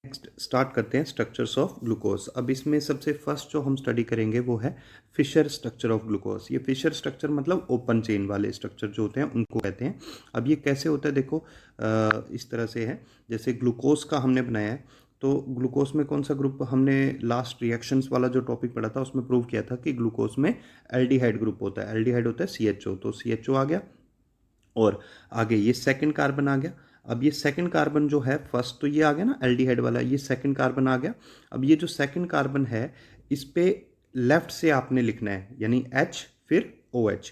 Next start करते हैं structures of glucose. अब इसमें सबसे फर्स्ट जो हम स्टडी करेंगे वो है फिशर स्ट्रक्चर ऑफ ग्लूकोज। ये फिशर स्ट्रक्चर मतलब ओपन चेन वाले स्ट्रक्चर जो होते हैं उनको कहते हैं। अब ये कैसे होता है देखो, इस तरह से है। जैसे ग्लूकोज का हमने बनाया है, तो ग्लूकोज में कौन सा ग्रुप हमने लास्ट रिएक्शंस वाला जो टॉपिक पढ़ा था उसमें प्रूव किया था कि ग्लूकोज में एल्डिहाइड ग्रुप होता है। एल्डिहाइड होता है CHO, तो CHO आ गया और आगे ये सेकंड कार्बन आ गया। अब ये सेकंड कार्बन जो है, फर्स्ट तो ये आ गया ना एल्डिहाइड वाला, ये सेकंड कार्बन आ गया। अब ये जो सेकंड कार्बन है इस पे लेफ्ट से आपने लिखना है, यानी H फिर OH।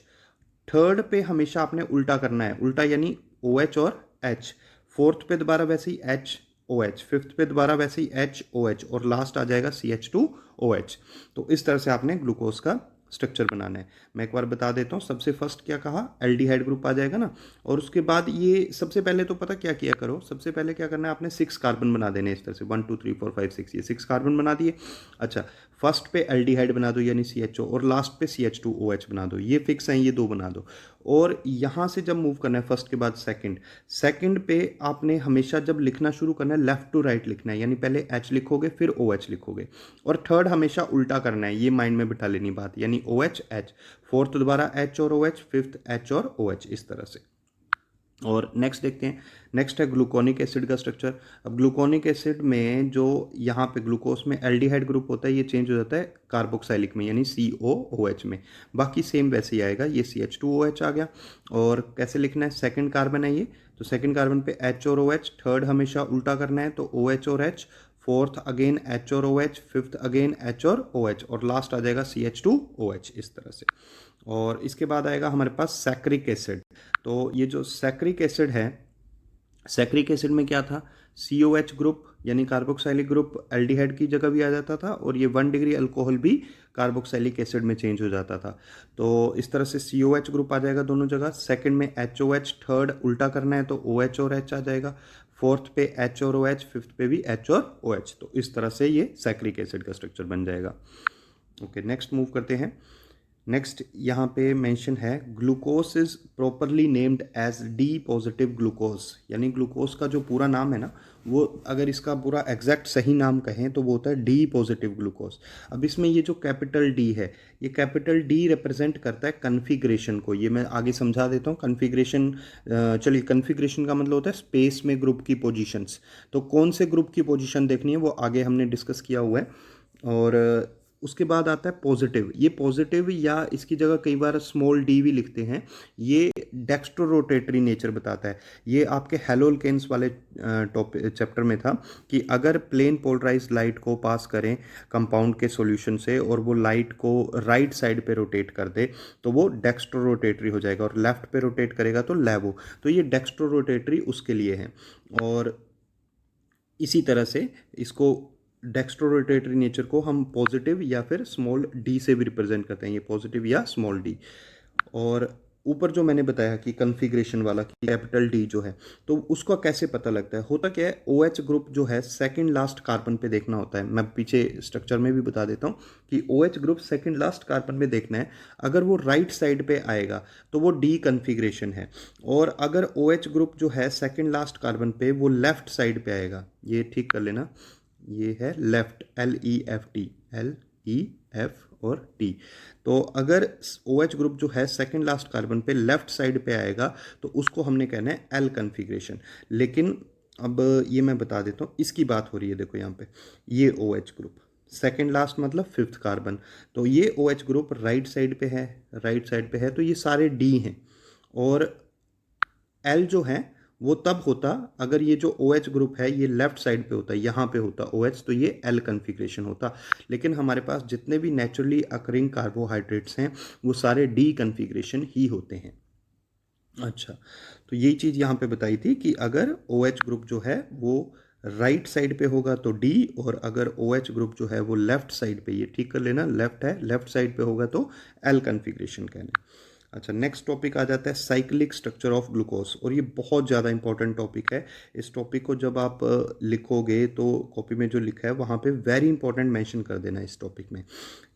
थर्ड पे हमेशा आपने उल्टा करना है, उल्टा यानी OH और H। फोर्थ पे दोबारा वैसे ही HOH, फिफ्थ पे दोबारा वैसे ही HOH और लास्ट आ जाएगा CH2OH। तो इस तरह से आपने ग्लूकोज का स्ट्रक्चर बनाना है। मैं एक बार बता देता हूँ। सबसे फर्स्ट क्या कहा, एल्डिहाइड ग्रुप आ जाएगा ना, और उसके बाद ये सबसे पहले तो पता क्या किया करो, सबसे पहले क्या करना है आपने 6 कार्बन बना देने इस तरह से, 1 2 3 4 5 6, ये 6 कार्बन बना दिए। अच्छा, फर्स्ट पे एल्डिहाइड बना दो यानी CHO, और लास्ट पे CH2OH बना दो, ये फिक्स है, ये दो बना दो। और यहाँ से जब मूव करना है फर्स्ट के बाद सेकंड, सेकंड पे आपने हमेशा जब लिखना शुरू करना है लेफ्ट टू राइट लिखना है, यानी पहले H लिखोगे फिर OH लिखोगे। और थर्ड हमेशा उल्टा करना है, ये माइंड में बिठा लेनी बात, यानी OH H, फोर्थ दोबारा H और OH, फिफ्थ H और OH, इस तरह से। और नेक्स्ट देखते हैं, नेक्स्ट है ग्लूकोनिक एसिड का स्ट्रक्चर। अब ग्लूकोनिक एसिड में जो यहाँ पे ग्लूकोज में एल्डिहाइड ग्रुप होता है ये चेंज हो जाता है कार्बोक्साइलिक में, यानी COOH में। बाकी सेम वैसे ही आएगा, ये CH2OH आ गया। और कैसे लिखना है, सेकंड कार्बन है ये, तो सेकंड कार्बन पे H और OH, थर्ड हमेशा उल्टा करना है तो OH और H, फोर्थ अगेन H और OH, फिफ्थ अगेन H और OH, और लास्ट आ जाएगा CH2OH, इस तरह से। और इसके बाद आएगा हमारे पास सैक्रिक एसिड। तो ये जो सैक्रिक एसिड है, सैक्रिक एसिड में क्या था, COH ग्रुप यानी कार्बोक्साइलिक ग्रुप एल्डिहाइड की जगह भी आ जाता था, और ये 1 डिग्री अल्कोहल भी कार्बोक्साइलिक एसिड में चेंज हो जाता था। तो इस तरह से COH ग्रुप आ जाएगा दोनों जगह। सेकंड में HOH, थर्ड उल्टा करना है तो OH और H आ जाएगा, फोर्थ पे H और OH, फिफ्थ पे भी H और OH। तो इस तरह से ये सैक्रिक एसिड का स्ट्रक्चर बन जाएगा। ओके, नेक्स्ट मूव करते हैं। नेक्स्ट यहाँ पे मेंशन है glucose is properly named as D positive glucose, यानी ग्लूकोज का जो पूरा नाम है ना, वो अगर इसका पूरा एग्जैक्ट सही नाम कहें तो वो होता है डी पॉजिटिव ग्लूकोज। अब इसमें ये जो कैपिटल D है, ये कैपिटल D रिप्रेजेंट करता है कन्फिग्रेशन को। ये मैं आगे समझा देता हूँ। कन्फिग्रेशन, चलिए, कन्फिग्रेशन का मतलब होता है स्पेस में ग्रुप की पोजीशंस। तो कौन से ग्रुप की पोजीशन देखनी है वो आगे हमने डिस्कस किया हुआ है। और उसके बाद आता है पॉजिटिव। ये पॉजिटिव या इसकी जगह कई बार स्मॉल d भी लिखते हैं, ये डेक्स्ट्रो रोटेटरी नेचर बताता है। ये आपके हेलोल्केन्स वाले टॉपिक चैप्टर में था कि अगर प्लेन पोलराइज लाइट को पास करें कंपाउंड के सॉल्यूशन से और वो लाइट को राइट साइड पे रोटेट कर दे तो वो डेक्स्ट्रो रोटेटरी हो जाएगा, और लेफ्ट पे रोटेट करेगा तो लेवो। तो ये डेक्स्ट्रो रोटेटरी उसके लिए है। और इसी तरह से इसको डेक्स्ट्रो रोटेटरी नेचर को हम पॉजिटिव या फिर स्मॉल d से भी रिप्रेजेंट करते हैं, ये पॉजिटिव या स्मॉल d। और ऊपर जो मैंने बताया कि कन्फिग्रेशन वाला कि कैपिटल D जो है, तो उसका कैसे पता लगता है, होता क्या है, OH ग्रुप जो है सेकंड लास्ट कार्बन पे देखना होता है। मैं पीछे स्ट्रक्चर में भी बता देता हूँ कि OH group second last carbon पे देखना है। अगर वो राइट साइड पे आएगा तो वो D कन्फिग्रेशन है, और अगर OH ग्रुप जो है सेकंड लास्ट कार्बन पे वो लेफ्ट साइड पे आएगा, ये ठीक कर लेना, ये है लेफ्ट, LEFT, LEF और T। तो अगर OH ग्रुप जो है सेकंड लास्ट कार्बन पे लेफ्ट साइड पे आएगा तो उसको हमने कहना है L कन्फिग्रेशन। लेकिन अब ये मैं बता देता हूँ, इसकी बात हो रही है, देखो यहाँ पे ये OH ग्रुप सेकंड लास्ट मतलब फिफ्थ कार्बन, तो ये OH ग्रुप राइट साइड पे है, राइट साइड पे है, तो ये सारे D हैं। और L जो है वो तब होता अगर ये जो OH ग्रुप है ये लेफ्ट साइड पे होता, यहाँ पे होता OH, तो ये L कन्फिग्रेशन होता। लेकिन हमारे पास जितने भी नेचुरली अकरिंग कार्बोहाइड्रेट्स हैं वो सारे D कन्फिग्रेशन ही होते हैं। अच्छा, तो यही चीज़ यहाँ पे बताई थी कि अगर OH ग्रुप जो है वो राइट साइड पे होगा तो D, और अगर OH ग्रुप जो है वो लेफ्ट साइड पे, ये ठीक कर लेना, लेफ्ट है, लेफ्ट साइड पे होगा तो L कन्फिग्रेशन कहना है। अच्छा, नेक्स्ट टॉपिक आ जाता है साइक्लिक स्ट्रक्चर ऑफ ग्लूकोज, और ये बहुत ज़्यादा इंपॉर्टेंट टॉपिक है। इस टॉपिक को जब आप लिखोगे तो कॉपी में जो लिखा है वहाँ पे वेरी इंपॉर्टेंट मेंशन कर देना इस टॉपिक में।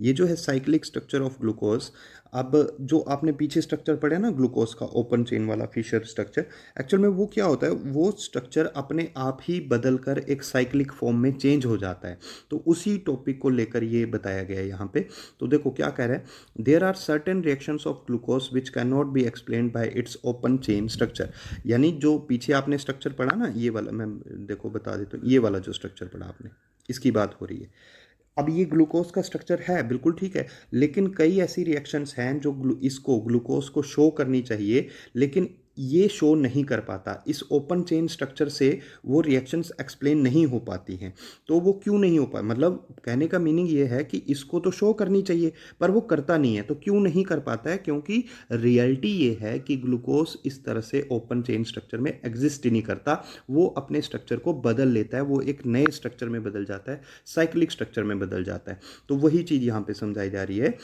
ये जो है साइक्लिक स्ट्रक्चर ऑफ ग्लूकोज, अब जो आपने पीछे स्ट्रक्चर पढ़ा ना ग्लूकोज का, ओपन चेन वाला फिशर स्ट्रक्चर, एक्चुअल में वो क्या होता है, वो स्ट्रक्चर अपने आप ही बदल कर एक साइक्लिक फॉर्म में चेंज हो जाता है। तो उसी टॉपिक को लेकर ये बताया गया है यहाँ पे। तो देखो क्या कह रहा है, there are certain reactions of glucose which can not be explained by its open chain structure. यानी जो पीछे आपने स्ट्रक्चर पढ़ा ना, ये वाला मैं देखो बता देता हूँ, ये वाला जो स्ट्रक्चर पढ़ा आपने, इसकी बात हो रही है। अब ये ग्लूकोज का स्ट्रक्चर है, बिल्कुल ठीक है, लेकिन कई ऐसी रिएक्शंस हैं जो इसको ग्लूकोज को शो करनी चाहिए, लेकिन ये शो नहीं कर पाता। इस ओपन चेन स्ट्रक्चर से वो रिएक्शंस एक्सप्लेन नहीं हो पाती हैं। तो वो क्यों नहीं हो पा, मतलब कहने का मीनिंग ये है कि इसको तो शो करनी चाहिए पर वो करता नहीं है। तो क्यों नहीं कर पाता है? क्योंकि रियलिटी ये है कि ग्लूकोज इस तरह से ओपन चेन स्ट्रक्चर में एग्जिस्ट ही नहीं करता। वो अपने स्ट्रक्चर को बदल लेता है, वो एक नए स्ट्रक्चर में बदल जाता है, साइक्लिक स्ट्रक्चर में बदल जाता है। तो वही चीज़ यहाँ पे समझाई जा रही है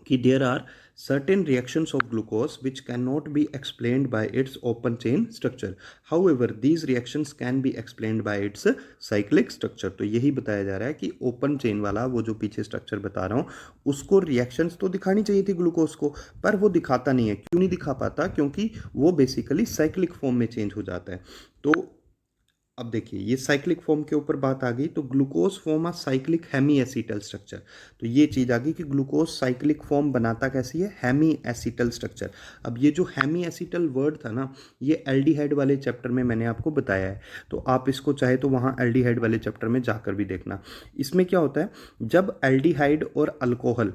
कि there are certain reactions of glucose which cannot be explained by its open chain structure. However, these reactions can be explained by its cyclic structure. तो यही बताया जा रहा है कि ओपन चेन वाला वो जो पीछे स्ट्रक्चर बता रहा हूँ, उसको रिएक्शंस तो दिखानी चाहिए थी ग्लूकोज को, पर वो दिखाता नहीं है। क्यों नहीं दिखा पाता? क्योंकि वो बेसिकली साइक्लिक फॉर्म में चेंज हो जाता है। तो अब देखिए, ये साइक्लिक फॉर्म के ऊपर बात आ गई, तो ग्लूकोज फॉर्म आ साइक्लिक हेमी एसिटल स्ट्रक्चर। तो ये चीज़ आ गई कि ग्लूकोज साइक्लिक फॉर्म बनाता कैसी है? Hemi acetal structure. अब ये जो हेमी एसिटल वर्ड था ना, ये एल्डिहाइड वाले चैप्टर में मैंने आपको बताया है। तो आप इसको चाहे तो वहाँ एल्डिहाइड वाले चैप्टर में जाकर भी देखना। इसमें क्या होता है, जब एल्डिहाइड और अल्कोहल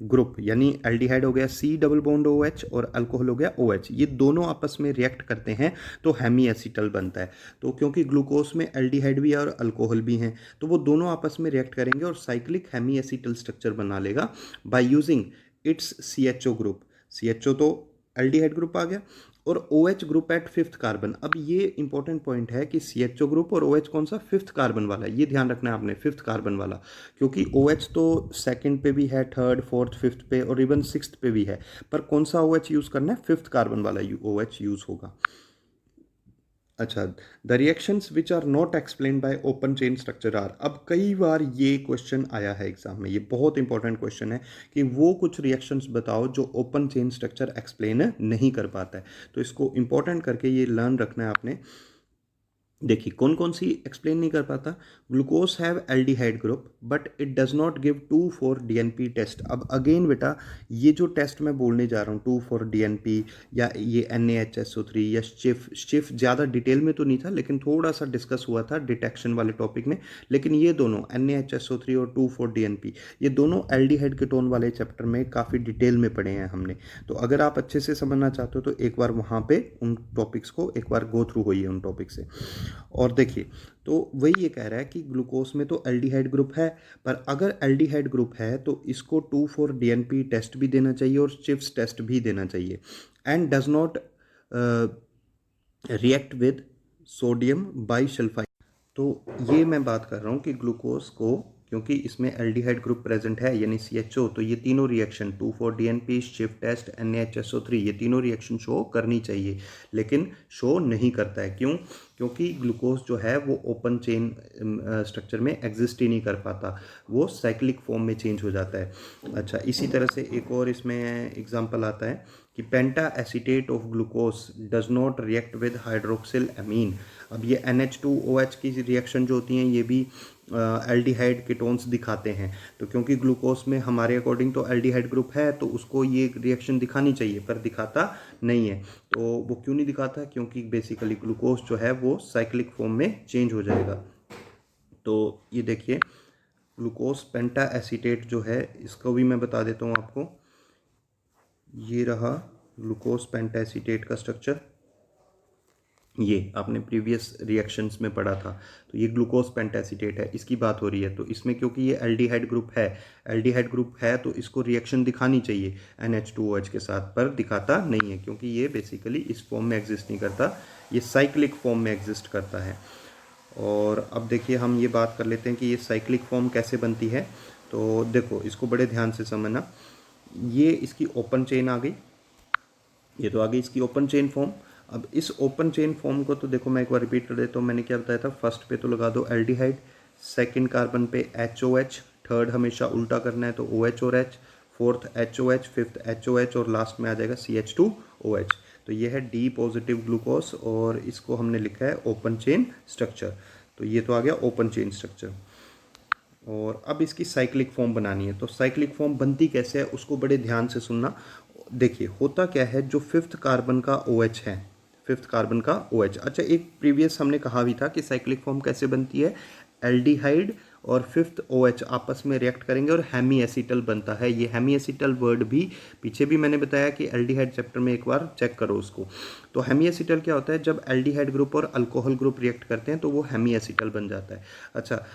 ग्रुप, यानी एल्डिहाइड हो गया C double bond O H और अल्कोहल हो गया ओ एच, ये दोनों आपस में रिएक्ट करते हैं तो हेमी एसिटल बनता है। तो क्योंकि ग्लूकोज में एल्डिहाइड भी है और अल्कोहल भी हैं, तो वो दोनों आपस में रिएक्ट करेंगे और साइक्लिक हेमी एसिटल स्ट्रक्चर बना लेगा by using its C H O group. C H O तो एल्डिहाइड ग्रुप आ गया, और O H group at fifth carbon. अब ये इंपॉर्टेंट पॉइंट है कि सी एच ओ ग्रुप और ओ एच कौन सा? फिफ्थ कार्बन वाला है। ये ध्यान रखना है आपने, फिफ्थ कार्बन वाला, क्योंकि ओ एच तो सेकंड पे भी है, थर्ड फोर्थ फिफ्थ पे और इवन सिक्स्थ पे भी है, पर कौन सा ओ एच यूज़ करना है? फिफ्थ कार्बन वाला ओ एच यूज़ होगा। अच्छा, the reactions which are not explain by open chain structure are. अब कई बार ये क्वेश्चन आया है एग्जाम में, ये बहुत इंपॉर्टेंट क्वेश्चन है कि वो कुछ रिएक्शंस बताओ जो ओपन चेन स्ट्रक्चर एक्सप्लेन नहीं कर पाता है। तो इसको इंपॉर्टेंट करके ये लर्न रखना है आपने। देखिए कौन कौन सी एक्सप्लेन नहीं कर पाता। Glucose have aldehyde group but it does not give 2,4-DNP test. अब अगेन बेटा, ये जो टेस्ट मैं बोलने जा रहा हूँ 2,4-DNP या ये NaHSO3 या स्टिफ ज़्यादा डिटेल में तो नहीं था, लेकिन थोड़ा सा डिस्कस हुआ था डिटेक्शन वाले टॉपिक में। लेकिन ये दोनों NaHSO3 और 2,4-DNP, ये दोनों एल्डिहाइड कीटोन वाले चैप्टर में काफ़ी डिटेल में पढ़े हैं हमने। तो अगर आप अच्छे से समझना चाहते हो तो एक बार वहाँ पे उन टॉपिक्स को एक बार गो थ्रू होइए उन टॉपिक से। और देखिए, तो वही ये कह रहा है कि ग्लूकोज में तो एल्डिहाइड ग्रुप है, पर अगर एल्डिहाइड ग्रुप है तो इसको 2,4-DNP टेस्ट भी देना चाहिए और चिप्स टेस्ट भी देना चाहिए, and does not react with sodium bisulphide. तो ये मैं बात कर रहा हूँ कि ग्लूकोज को, क्योंकि इसमें एल्डिहाइड ग्रुप प्रेजेंट है यानी CHO, तो ये तीनों reaction 2,4-DNP, shift test, NaHSO3, ये तीनों रिएक्शन शो करनी चाहिए, लेकिन शो नहीं करता है। क्यों? क्योंकि ग्लूकोज जो है वो ओपन चेन स्ट्रक्चर में एग्जिस्ट ही नहीं कर पाता, वो साइक्लिक फॉर्म में चेंज हो जाता है। अच्छा, इसी तरह से एक और इसमें एग्जांपल आता है कि penta acetate of glucose does not react with hydroxyl amine. अब ये NH2OH की रिएक्शन जो होती हैं ये भी एल्डिहाइड कीटोन्स दिखाते हैं। तो क्योंकि ग्लूकोज में हमारे अकॉर्डिंग तो एल्डिहाइड ग्रुप है, तो उसको ये रिएक्शन दिखानी चाहिए पर दिखाता नहीं है। तो वो क्यों नहीं दिखाता? क्योंकि बेसिकली ग्लूकोज जो है वो साइक्लिक फॉर्म में चेंज हो जाएगा। तो ये देखिए, ग्लूकोज पेंटा एसीटेट जो है, इसको भी मैं बता देता हूँ आपको। ये रहा ग्लूकोज पेंटा एसीटेट का स्ट्रक्चर, ये आपने प्रीवियस रिएक्शंस में पढ़ा था। तो ये ग्लूकोज पेंटासीटेट है, इसकी बात हो रही है। तो इसमें क्योंकि ये एल्डिहाइड ग्रुप है, एल्डिहाइड ग्रुप है तो इसको रिएक्शन दिखानी चाहिए NH2OH के साथ, पर दिखाता नहीं है क्योंकि ये बेसिकली इस फॉर्म में एग्जिस्ट नहीं करता, ये साइक्लिक फॉर्म में एग्जिस्ट करता है। और अब देखिए, हम ये बात कर लेते हैं कि ये साइक्लिक फॉर्म कैसे बनती है। तो देखो, इसको बड़े ध्यान से समझना। ये इसकी ओपन चेन आ गई, ये तो आ गई इसकी ओपन चेन फॉर्म। अब इस ओपन चेन फॉर्म को तो देखो, मैं एक बार रिपीट कर देता हूँ, मैंने क्या बताया था। फर्स्ट पे तो लगा दो एल्डिहाइड, सेकंड कार्बन पे HOH, थर्ड हमेशा उल्टा करना है तो OH और H, fourth HOH, fifth HOH और लास्ट में आ जाएगा CH2OH। तो ये है डी पॉजिटिव ग्लूकोज और इसको हमने लिखा है ओपन चेन स्ट्रक्चर। तो ये तो आ गया ओपन चेन स्ट्रक्चर। और अब इसकी साइक्लिक फॉर्म बनानी है। तो साइक्लिक फॉर्म बनती कैसे है उसको बड़े ध्यान से सुनना। देखिए होता क्या है, जो फिफ्थ कार्बन का OH है, फिफ्थ कार्बन का OH, अच्छा एक प्रीवियस हमने कहा भी था कि साइक्लिक फॉर्म कैसे बनती है, एल्डिहाइड और फिफ्थ OH आपस में रिएक्ट करेंगे और हेमी एसिटल बनता है। ये हेमी एसिटल वर्ड भी पीछे भी मैंने बताया कि एल्डिहाइड चैप्टर में एक बार चेक करो उसको। तो हेमी एसिटल क्या होता है, जब एल्डिहाइड ग्रुप और अल्कोहल ग्रुप रिएक्ट करते हैं तो वो हेमी एसिटल बन जाता है। अच्छा,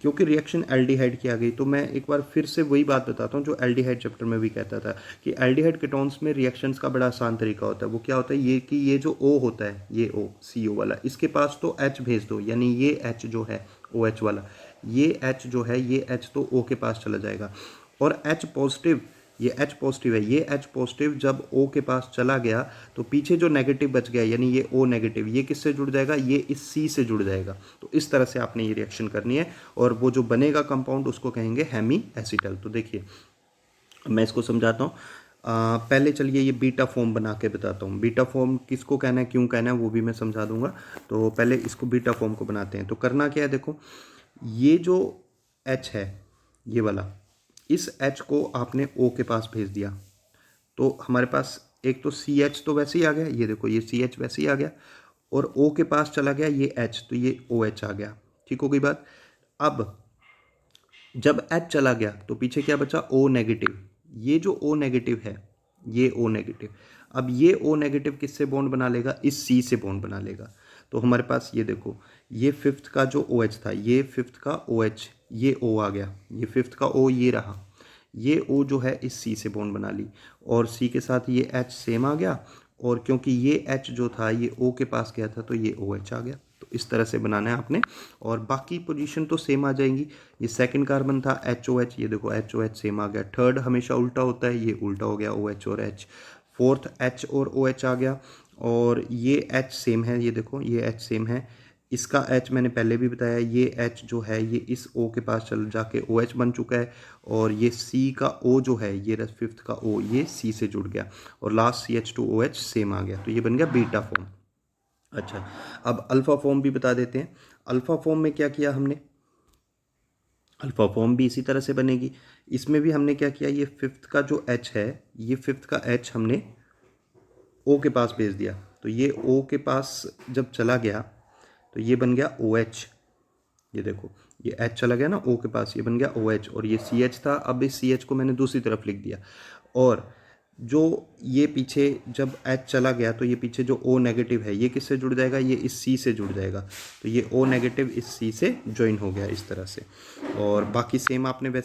क्योंकि रिएक्शन एल्डिहाइड की आ गई तो मैं एक बार फिर से वही बात बताता हूँ जो एल्डिहाइड चैप्टर में भी कहता था कि एल्डिहाइड कीटोन्स में रिएक्शंस का बड़ा आसान तरीका होता है। वो क्या होता है, ये कि ये जो O होता है, ये O CO वाला, इसके पास तो H भेज दो, यानी ये H जो है OH वाला, ये H जो है ये H तो O के पास चला जाएगा। और H पॉजिटिव, ये H पॉजिटिव है, ये H पॉजिटिव जब O के पास चला गया तो पीछे जो नेगेटिव बच गया यानी ये O नेगेटिव, ये किससे जुड़ जाएगा, ये इस C से जुड़ जाएगा। तो इस तरह से आपने ये रिएक्शन करनी है और वो जो बनेगा कंपाउंड उसको कहेंगे हेमी एसिटल। तो देखिए मैं इसको समझाता हूँ। पहले चलिए ये बीटा फॉर्म बना के बताता हूँ। बीटा फॉर्म किसको कहना है, क्यों कहना है, वो भी मैं समझा दूंगा। तो पहले इसको बीटा फॉर्म को बनाते हैं। तो करना क्या है, देखो ये जो H है ये वाला, इस H को आपने O के पास भेज दिया तो हमारे पास एक तो CH तो वैसे ही आ गया, ये देखो ये CH वैसे ही आ गया, और O के पास चला गया ये H तो ये OH आ गया। ठीक हो गई बात। अब जब H चला गया तो पीछे क्या बचा, O नेगेटिव। ये जो O नेगेटिव है, ये O नेगेटिव, अब ये O नेगेटिव किससे बॉन्ड बना लेगा, इस C से बॉन्ड बना लेगा। तो हमारे पास ये देखो ये फिफ्थ का जो OH था, ये फिफ्थ का OH, ये O आ गया, ये फिफ्थ का O ये रहा, ये O जो है इस C से बॉन्ड बना ली और C के साथ ये H सेम आ गया, और क्योंकि ये H जो था ये O के पास गया था तो ये OH आ गया। तो इस तरह से बनाना है आपने और बाकी पोजीशन तो सेम आ जाएंगी। ये सेकंड कार्बन था HOH, ये देखो HOH सेम आ गया। थर्ड हमेशा उल्टा होता है, ये उल्टा हो गया OH और H। फोर्थ H और OH आ गया और ये H सेम है, ये देखो ये H सेम है। इसका H मैंने पहले भी बताया, ये H जो है ये इस O के पास चल जाके OH बन चुका है और ये C का O जो है ये फिफ्थ का O ये C से जुड़ गया और लास्ट CH2OH सेम आ गया। तो ये बन गया बीटा फॉर्म। अच्छा, अब अल्फा फॉर्म भी बता देते हैं। अल्फा फॉर्म में क्या किया हमने, अल्फा फॉर्म भी इसी तरह से बनेगी। इसमें भी हमने क्या किया, ये फिफ्थ का जो H है, ये फिफ्थ का H हमने O के पास भेज दिया तो ये O के पास जब चला गया तो ये बन गया OH। ये देखो ये H चला गया ना O के पास, ये बन गया OH और ये CH था। अब इस CH को मैंने दूसरी तरफ लिख दिया और जो ये पीछे जब H चला गया तो ये पीछे जो O नेगेटिव है ये किससे जुड़ जाएगा, ये इस C से जुड़ जाएगा। तो ये O नेगेटिव इस C से ज्वाइन हो गया इस तरह से। और बाकी सेम आपने वैसे